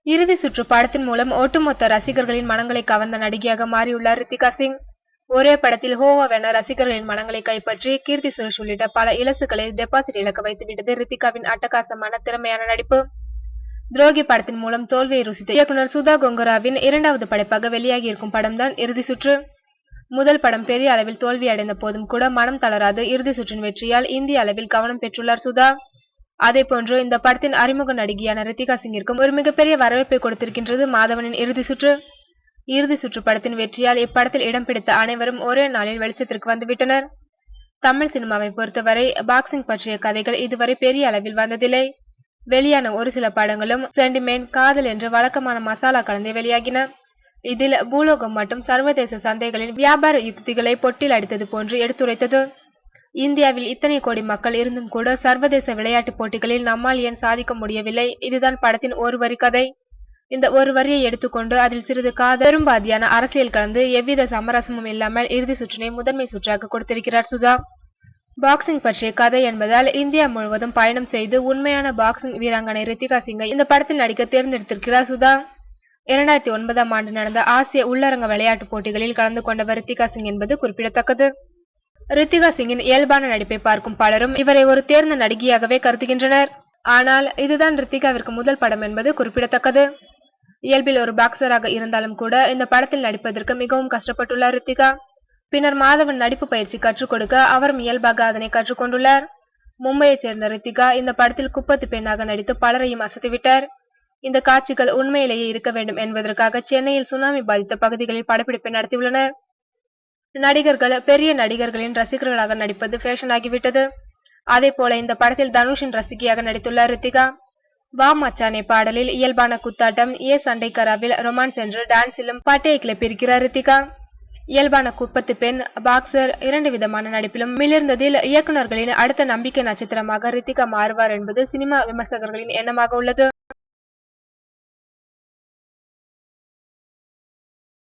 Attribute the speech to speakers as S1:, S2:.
S1: இறுதி சுற்று படத்தின் மூலம் ஒட்டுமொத்த ரசிகர்களின் மனங்களை கவர்ந்த நடிகையாக மாறியுள்ளார் ரித்திகா சிங். ஒரே படத்தில் ஹோவாவென ரசிகர்களின் மனங்களை கைப்பற்றி கீர்த்தி சுரேஷ் உள்ளிட்ட பல இலசுகளை டெபாசிட் இழக்க வைத்துவிட்டது ரித்திகாவின் அட்டகாசமான திறமையான நடிப்பு. துரோகி படத்தின் மூலம் தோல்வியை ருசித்த இயக்குனர் சுதா கொங்கராவின் இரண்டாவது படைப்பாக வெளியாகி இருக்கும் படம்தான் இறுதி சுற்று. முதல் படம் பெரிய அளவில் தோல்வி அடைந்த போதும் கூட மனம் தளராது இறுதி சுற்றின் வெற்றியால் இந்திய அளவில் கவனம் பெற்றுள்ளார் சுதா. அதேபோன்று இந்த படத்தின் அறிமுக நடிகையான ரித்திகா சிங்கிற்கும் ஒரு மிகப்பெரிய வரவேற்பை கொடுத்திருக்கின்றது மாதவனின் இறுதி சுற்று. இறுதி சுற்று படத்தின் வெற்றியால் இப்படத்தில் இடம் பிடித்த அனைவரும் ஒரே நாளில் வெளிச்சத்திற்கு வந்துவிட்டனர். தமிழ் சினிமாவை பொறுத்தவரை பாக்ஸிங் பற்றிய கதைகள் இதுவரை பெரிய அளவில் வந்ததில்லை. வெளியான ஒரு சில படங்களும் சென்டிமெண்ட், காதல் என்று வழக்கமான மசாலா கலந்தே வெளியாகின. இதில் பூலோகம் மட்டும் சர்வதேச சந்தைகளின் வியாபார யுக்திகளை பொட்டில் அடித்தது போன்று எடுத்துரைத்தது. இந்தியாவில் இத்தனை கோடி மக்கள் இருந்தும் கூட சர்வதேச விளையாட்டுப் போட்டிகளில் நம்மால் ஏன் சாதிக்க முடியவில்லை? இதுதான் படத்தின் ஒரு வரி கதை. இந்த ஒரு வரியை எடுத்துக்கொண்டு அதில் சிறிது காதல், பெரும்பாதியான அரசியல் கலந்து எவ்வித சமரசமும் இல்லாமல் இறுதி சுற்றினை முதன்மை சுற்றாக கொடுத்திருக்கிறார் சுதா. பாக்ஸிங் பற்றிய கதை என்பதால் இந்தியா முழுவதும் பயணம் செய்து உண்மையான பாக்ஸிங் வீராங்கனை ரித்திகா சிங்கை இந்த படத்தில் நடிக்க தேர்ந்தெடுத்திருக்கிறார் சுதா. 2009ஆம் ஆண்டு நடந்த ஆசிய உள்ளரங்க விளையாட்டுப் போட்டிகளில் கலந்து கொண்டவர் ரித்திகா சிங் என்பது குறிப்பிடத்தக்கது. ரித்திகா சிங்கின் இயல்பான நடிப்பை பார்க்கும் பலரும் இவரை ஒரு தேர்ந்த நடிகையாகவே கருதுகின்றனர். ஆனால் இதுதான் ரித்திகாவிற்கு முதல் படம் என்பது குறிப்பிடத்தக்கது. இயல்பில் ஒரு பாக்ஸராக இருந்தாலும் கூட இந்த படத்தில் நடிப்பதற்கு மிகவும் கஷ்டப்பட்டுள்ளார் ரித்திகா. பின்னர் மாதவன் நடிப்பு பயிற்சி கற்றுக் கொடுக்க அவரும் இயல்பாக அதனை கற்றுக்கொண்டுள்ளார். மும்பையைச் சேர்ந்த ரித்திகா இந்த படத்தில் குப்பத்து பெண்ணாக நடித்து பலரையும் அசத்திவிட்டார். இந்த காட்சிகள் உண்மையிலேயே இருக்க வேண்டும் என்பதற்காக சென்னையில் சுனாமி பாதித்த பகுதிகளில் படப்பிடிப்பை நடத்தியுள்ளனர். நடிகர்கள் பெரிய நடிகர்களின் ரசிகர்களாக நடிப்பது ஃபேஷன் ஆகிவிட்டது. அதே போல இந்த படத்தில் தனுஷின் ரசிகையாக நடித்துள்ளார் ரித்திகா. வா மச்சானே பாடலில் இயல்பான குத்தாட்டம், ஏ சண்டைக்கராவில் ரொமான்ஸ் என்று டான்ஸிலும் பட்டையை கிளப்பியிருக்கிறார் ரித்திகா. இயல்பான குப்பத்து பெண், பாக்ஸர் இரண்டு விதமான நடிப்பிலும் மிளிர்ந்ததில் இயக்குநர்களின் அடுத்த நம்பிக்கை நட்சத்திரமாக ரித்திகா மாறுவார் என்பது சினிமா விமர்சகர்களின் எண்ணமாக உள்ளது.